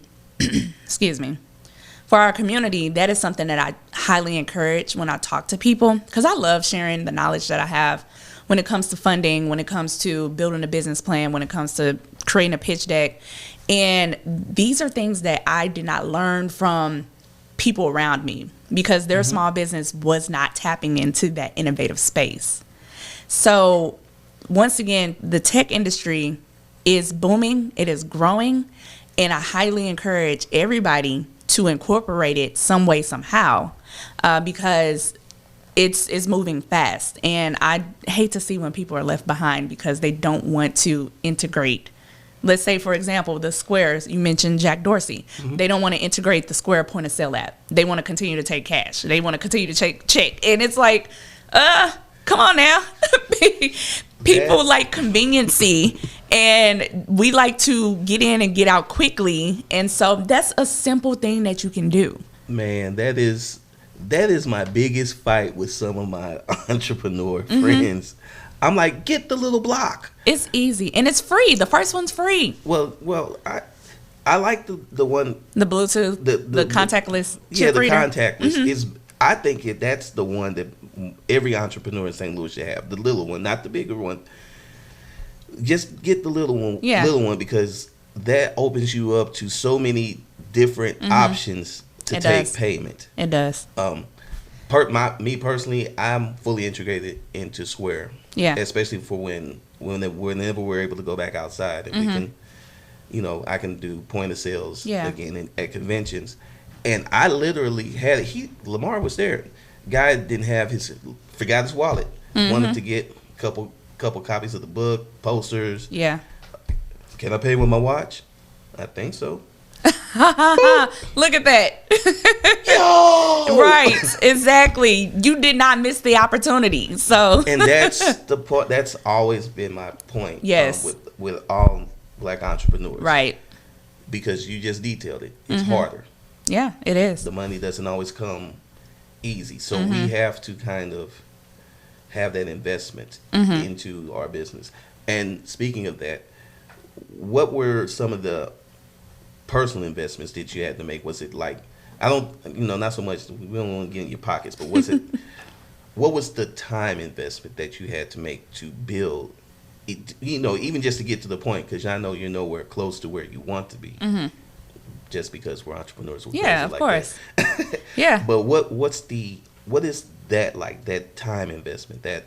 Speaker 2: for our community, that is something that I highly encourage when I talk to people, because I love sharing the knowledge that I have when it comes to funding, when it comes to building a business plan, when it comes to creating a pitch deck. And these are things that I did not learn from people around me because their small business was not tapping into that innovative space. So once again, the tech industry is booming, it is growing, and I highly encourage everybody to incorporate it some way, somehow, because it's moving fast. And I hate to see when people are left behind because they don't want to integrate. Let's say, for example, the Squares, you mentioned Jack Dorsey. They don't want to integrate the Square point of sale app. They want to continue to take cash. They want to continue to take check. And it's like, come on now. People like conveniency, and we like to get in and get out quickly. And so that's a simple thing that you can do.
Speaker 1: Man, that is my biggest fight with some of my entrepreneur friends. I'm like, get the little block.
Speaker 2: It's easy, and it's free. The first one's free.
Speaker 1: Well, I like the one,
Speaker 2: the Bluetooth, the contactless chip reader.
Speaker 1: The contactless is. I think that's the one that every entrepreneur in St. Louis should have. The little one, not the bigger one. Just get the little one, because that opens you up to so many different options to take payment.
Speaker 2: It does.
Speaker 1: Me personally, I'm fully integrated into Square.
Speaker 2: Yeah.
Speaker 1: Especially for whenever we're able to go back outside and we can, I can do point of sales again at conventions. And I literally had Lamar was there. Guy forgot his wallet. Wanted to get a couple copies of the book, posters.
Speaker 2: Yeah.
Speaker 1: Can I pay with my watch? I think so.
Speaker 2: Look at that.
Speaker 1: Yo!
Speaker 2: Right, exactly. You did not miss the opportunity. So
Speaker 1: and that's the point. That's always been my point.
Speaker 2: Yes.
Speaker 1: With all Black entrepreneurs.
Speaker 2: Right.
Speaker 1: Because you just detailed it. It's harder.
Speaker 2: Yeah, it is.
Speaker 1: The money doesn't always come easy. So we have to kind of have that investment into our business. And speaking of that, what were some of the personal investments that you had to make? Was it like, I don't, not so much, we don't want to get in your pockets, but was it, what was the time investment that you had to make to build it, even just to get to the point? Because I know you're nowhere close to where you want to be. Just because we're entrepreneurs.
Speaker 2: Yeah, of course. Yeah.
Speaker 1: But what is that like, that time investment, that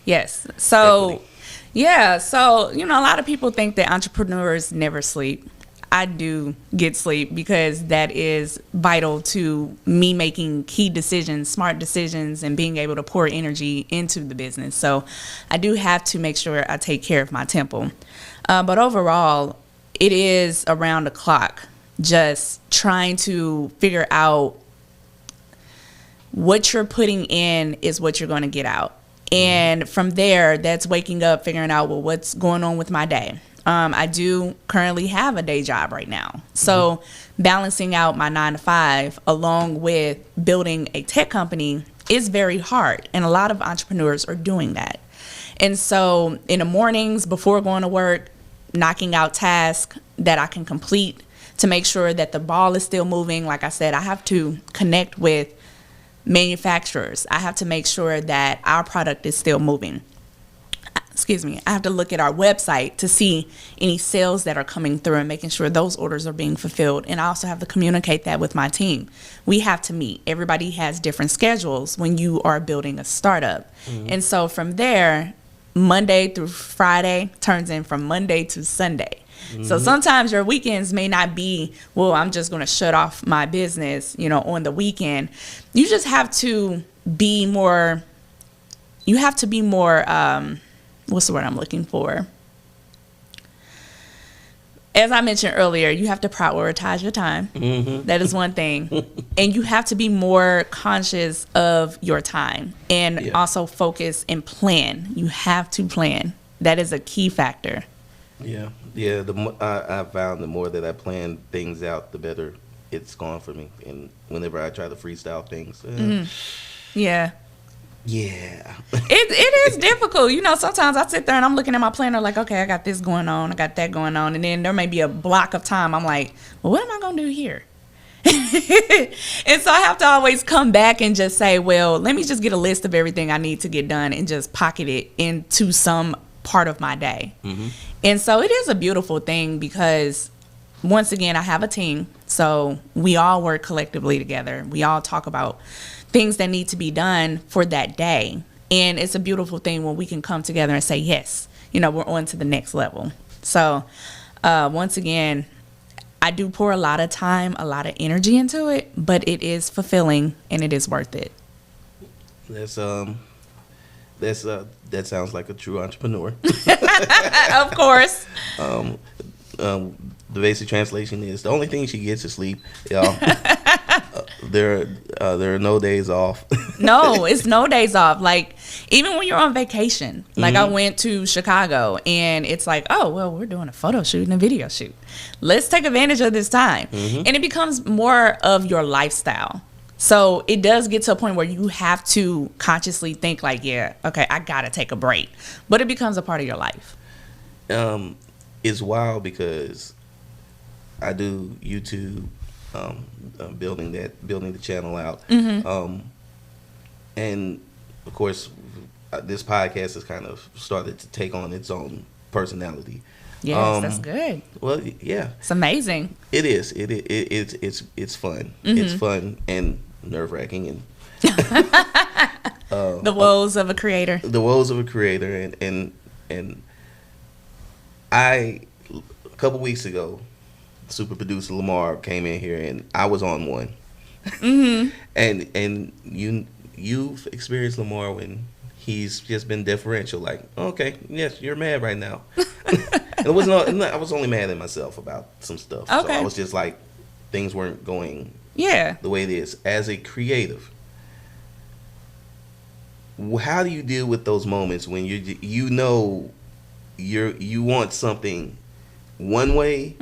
Speaker 2: yes. So
Speaker 1: equity?
Speaker 2: yeah, so a lot of people think that entrepreneurs never sleep. I do get sleep because that is vital to me making key decisions, smart decisions, and being able to pour energy into the business. So I do have to make sure I take care of my temple. But overall, it is around the clock, just trying to figure out what you're putting in is what you're going to get out. And from there, that's waking up, figuring out, well, what's going on with my day. I do currently have a day job right now. So balancing out my 9 to 5 along with building a tech company is very hard. And a lot of entrepreneurs are doing that. And so in the mornings before going to work, knocking out tasks that I can complete to make sure that the ball is still moving. Like I said, I have to connect with manufacturers. I have to make sure that our product is still moving. Excuse me. I have to look at our website to see any sales that are coming through and making sure those orders are being fulfilled. And I also have to communicate that with my team. We have to meet. Everybody has different schedules when you are building a startup. And so from there, Monday through Friday turns in from Monday to Sunday. So sometimes your weekends may not be, well, I'm just going to shut off my business, on the weekend. You just have to be more, what's the word I'm looking for? As I mentioned earlier, you have to prioritize your time. That is one thing. And you have to be more conscious of your time and also focus and plan. You have to plan. That is a key factor.
Speaker 1: Yeah. I found the more that I plan things out, the better it's gone for me. And whenever I try to freestyle things,
Speaker 2: Yeah.
Speaker 1: Yeah.
Speaker 2: It is difficult. Sometimes I sit there and I'm looking at my planner like, okay, I got this going on, I got that going on. And then there may be a block of time. I'm like, well, what am I going to do here? And so I have to always come back and just say, well, let me just get a list of everything I need to get done and just pocket it into some part of my day. And so it is a beautiful thing because once again, I have a team. So we all work collectively together. We all talk about things that need to be done for that day. And it's a beautiful thing when we can come together and say, yes, we're on to the next level. So once again, I do pour a lot of time, a lot of energy into it, but it is fulfilling and it is worth it.
Speaker 1: That sounds like a true entrepreneur.
Speaker 2: Of course.
Speaker 1: The basic translation is the only thing she gets is sleep, y'all. There are no days off.
Speaker 2: No, it's no days off. Like, even when you're on vacation, like I went to Chicago and it's like, oh, well, we're doing a photo shoot and a video shoot. Let's take advantage of this time. And it becomes more of your lifestyle. So it does get to a point where you have to consciously think like, yeah, okay, I got to take a break. But it becomes a part of your life.
Speaker 1: It's wild because I do YouTube, building the channel out. And of course, this podcast has kind of started to take on its own personality.
Speaker 2: Yes, that's good.
Speaker 1: Well, yeah,
Speaker 2: it's amazing.
Speaker 1: It is. It's fun. It's fun and nerve-wracking and
Speaker 2: the woes of a creator.
Speaker 1: The woes of a creator, and a couple weeks ago, super producer Lamar came in here and I was on one. And you've experienced Lamar when he's just been deferential, like, okay, yes, you're mad right now. And it wasn't. I was only mad at myself about some stuff.
Speaker 2: Okay.
Speaker 1: So I was just like, things weren't going
Speaker 2: the
Speaker 1: way it is. As a creative, how do you deal with those moments when you want something one way,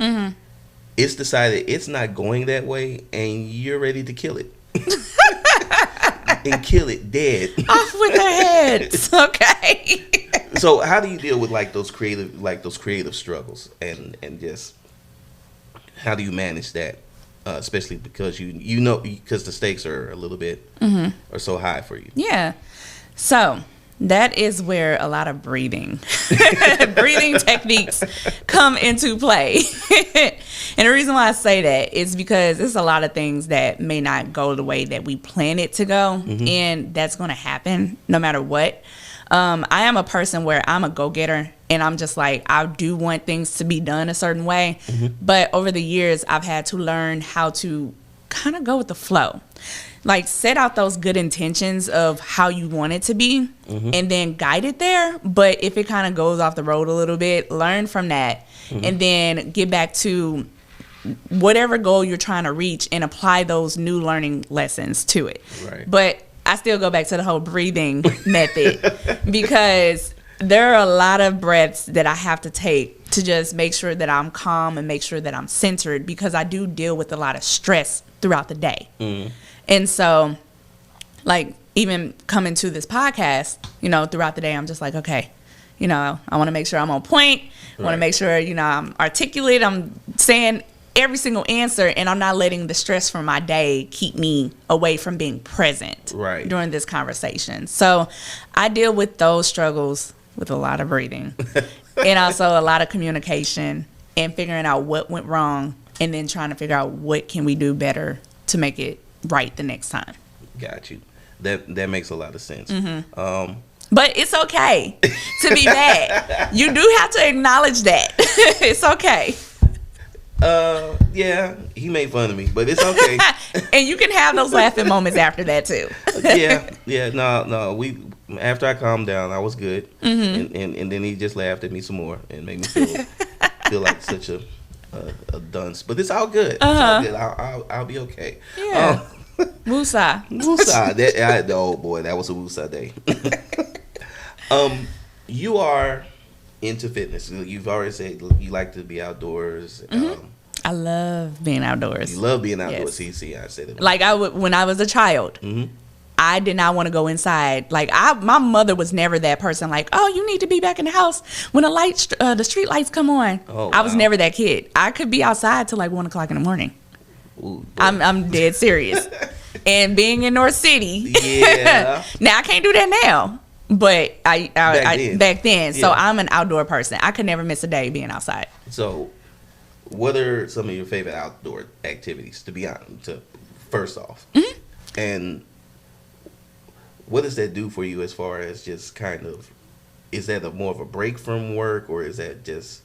Speaker 1: it's decided it's not going that way, and you're ready to kill it? and kill it dead.
Speaker 2: Off with their heads. Okay.
Speaker 1: So how do you deal with those creative struggles and just how do you manage that, especially because because the stakes are a little bit are so high for you?
Speaker 2: Yeah. So that is where a lot of breathing techniques come into play. And the reason why I say that is because there's a lot of things that may not go the way that we plan it to go. And that's going to happen no matter what. I am a person where I'm a go-getter, and I'm just like, I do want things to be done a certain way. But over the years, I've had to learn how to kind of go with the flow. Like, set out those good intentions of how you want it to be and then guide it there. But if it kind of goes off the road a little bit, learn from that and then get back to whatever goal you're trying to reach and apply those new learning lessons to it.
Speaker 1: Right.
Speaker 2: But I still go back to the whole breathing method because there are a lot of breaths that I have to take to just make sure that I'm calm and make sure that I'm centered, because I do deal with a lot of stress throughout the day. And so, like, even coming to this podcast, throughout the day, I'm just like, okay, I want to make sure I'm on point. I want to make sure, I'm articulate. I'm saying every single answer, and I'm not letting the stress from my day keep me away from being present during this conversation. So I deal with those struggles with a lot of breathing and also a lot of communication and figuring out what went wrong and then trying to figure out what can we do better to make it right the next time.
Speaker 1: Got you. That makes a lot of sense.
Speaker 2: But it's okay to be mad. You do have to acknowledge that. It's okay.
Speaker 1: Yeah, he made fun of me, but it's okay.
Speaker 2: And you can have those laughing moments after that too.
Speaker 1: Yeah. No. After I calmed down, I was good, and then he just laughed at me some more and made me feel like such a dunce. But it's all good. It's all good. I'll be okay.
Speaker 2: Yeah. Woosah.
Speaker 1: Oh boy, that was a woosah day. You are into fitness. You've already said you like to be outdoors.
Speaker 2: I love being outdoors.
Speaker 1: You love being outdoors. Yes. See, I said it.
Speaker 2: Like when I was a child, I did not want to go inside. Like my mother was never that person. Like, oh, you need to be back in the house when the street lights come on.
Speaker 1: Oh,
Speaker 2: I was never that kid. I could be outside till like 1:00 in the morning.
Speaker 1: Ooh,
Speaker 2: I'm dead serious. And being in North City,
Speaker 1: yeah.
Speaker 2: Now I can't do that now. But I back then. So I'm an outdoor person. I could never miss a day being outside.
Speaker 1: So, what are some of your favorite outdoor activities? To be honest, first off, and what does that do for you as far as just kind of? Is that more of a break from work, or is that just?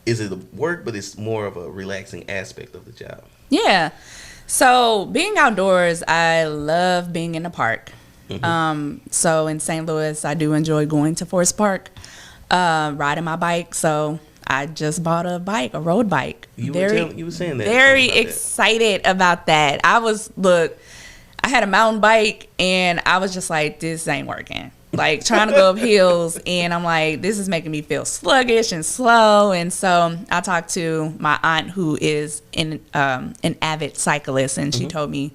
Speaker 1: Is it a work, but it's more of a relaxing aspect of the job? Yeah.
Speaker 2: So being outdoors, I love being in the park. So in St. Louis, I do enjoy going to Forest Park, riding my bike. So I just bought a road bike.
Speaker 1: You were saying that.
Speaker 2: Very excited about that. I had a mountain bike and I was just like, this ain't working. Like trying to go up hills, and I'm like, this is making me feel sluggish and slow. And so I talked to my aunt, who is an avid cyclist, and she told me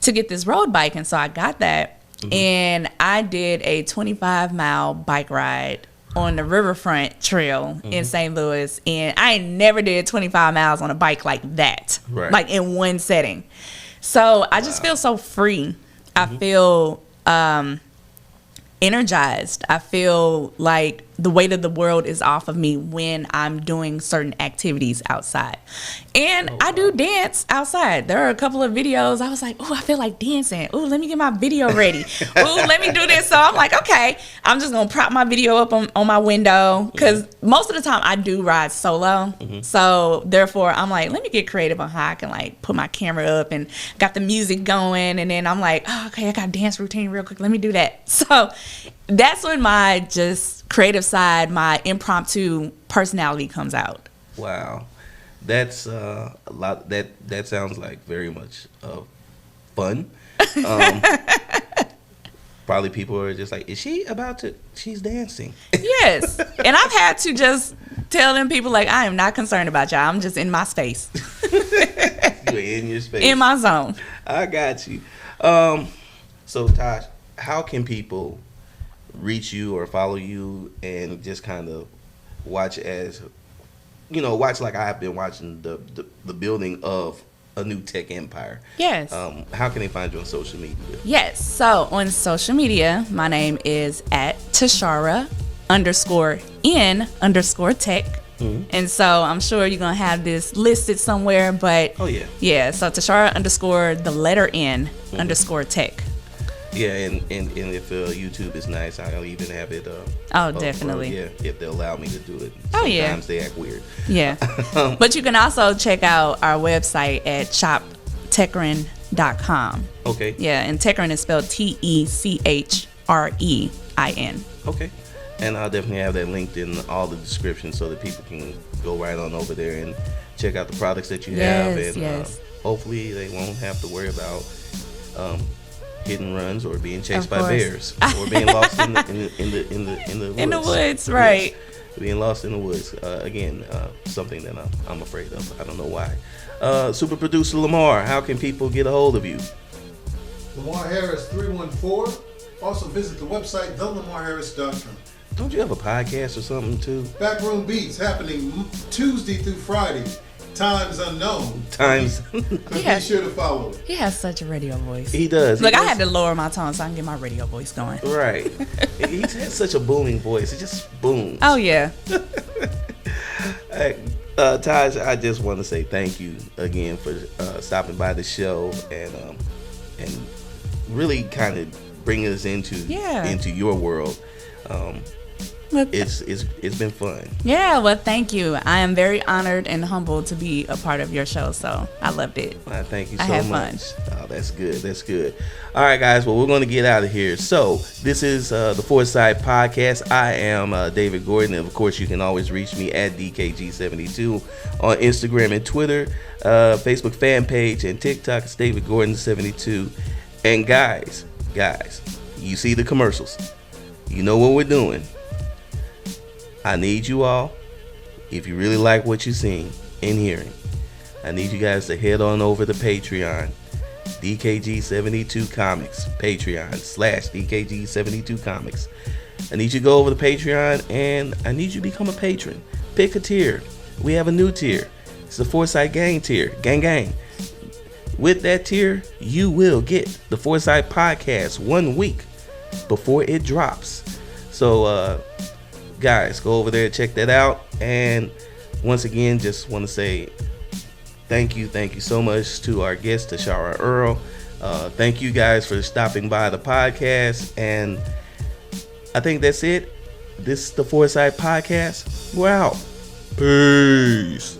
Speaker 2: to get this road bike. And so I got that, and I did a 25-mile bike ride on the Riverfront Trail in St. Louis, and I never did 25 miles on a bike like that, like in one setting. So I just feel so free. I feel energized. I feel like the weight of the world is off of me when I'm doing certain activities outside. And I do dance outside. There are a couple of videos. I was like, oh, I feel like dancing. Oh, let me get my video ready. Oh, let me do this. So I'm like, okay, I'm just going to prop my video up on my window, because most of the time I do ride solo. So therefore I'm like, let me get creative on how I can like put my camera up and got the music going. And then I'm like, oh, okay, I got a dance routine real quick. Let me do that. So that's when my just creative side, my impromptu personality comes out.
Speaker 1: Wow. That's a lot. That sounds like very much fun. Probably people are just like, is she about to? She's dancing. Yes,
Speaker 2: and I've had to just tell them people like, I am not concerned about y'all. I'm just in my space.
Speaker 1: You're in your space.
Speaker 2: In my zone.
Speaker 1: I got you. So Tosh, how can people reach you or follow you and just kind of watch watch like I've been watching the building of a new tech empire?
Speaker 2: Yes.
Speaker 1: How can they find you on social media?
Speaker 2: Yes. So on social media, my name is at Tashara _N_tech. And so I'm sure you're gonna have this listed somewhere, but
Speaker 1: Oh yeah.
Speaker 2: yeah. So Tashara _N _tech.
Speaker 1: Yeah, and if YouTube is nice, I'll even have it.
Speaker 2: Oh, definitely.
Speaker 1: Yeah, if they allow me to do it.
Speaker 2: Oh, yeah.
Speaker 1: Sometimes they act weird.
Speaker 2: Yeah. But you can also check out our website at shoptechrin.com.
Speaker 1: Okay.
Speaker 2: Yeah, and Techrin is spelled TECHREIN.
Speaker 1: Okay. And I'll definitely have that linked in all the descriptions so that people can go right on over there and check out the products that you have. And
Speaker 2: Yes.
Speaker 1: hopefully they won't have to worry about hit and runs or being chased
Speaker 2: Of
Speaker 1: by
Speaker 2: course.
Speaker 1: bears or being lost in the woods.
Speaker 2: In the woods, right.
Speaker 1: Yes. Being lost in the woods. Again, something that I'm afraid of. I don't know why. Super producer Lamar, how can people get a hold of you?
Speaker 3: Lamar Harris 314. Also visit the website thelamarharris.com.
Speaker 1: Don't you have a podcast or something too?
Speaker 3: Backroom Beats happening Tuesday through Friday. Times unknown.
Speaker 1: Times.
Speaker 3: Be
Speaker 2: Yes.
Speaker 3: sure to follow it.
Speaker 2: He has such a radio voice.
Speaker 1: He does.
Speaker 2: Look,
Speaker 1: He
Speaker 2: I
Speaker 1: does.
Speaker 2: had to lower my tone so I can get my radio voice going.
Speaker 1: Right. He has such a booming voice. It just booms.
Speaker 2: Oh, yeah.
Speaker 1: Hey, Taj, I just want to say thank you again for stopping by the show and really kind of bringing us into your world.
Speaker 2: Look,
Speaker 1: It's been fun.
Speaker 2: yeah, well, thank you. I am very honored and humbled to be a part of your show, so I loved it.
Speaker 1: Thank you
Speaker 2: I
Speaker 1: so
Speaker 2: had
Speaker 1: much. Oh, that's good. That's good. All right, guys. Well, we're going to get out of here. So this is the Foresight Podcast. I am David Gordon. And of course, you can always reach me at DKG72 on Instagram and Twitter, Facebook fan page, and TikTok. It's David Gordon72. And guys, you see the commercials. You know what we're doing. I need you all, if you really like what you're seeing and hearing, I need you guys to head on over to Patreon, DKG72 Comics, Patreon /DKG72 Comics. I need you to go over to Patreon and I need you to become a patron. Pick a tier. We have a new tier. It's the Foresight Gang tier. Gang. With that tier, you will get the Foresight Podcast 1 week before it drops. So, guys, go over there, check that out. And once again, just want to say thank you so much to our guest, Tashara Earl. Thank you guys for stopping by the podcast. And I think that's it. This is the Foresight Podcast. We're out. Peace.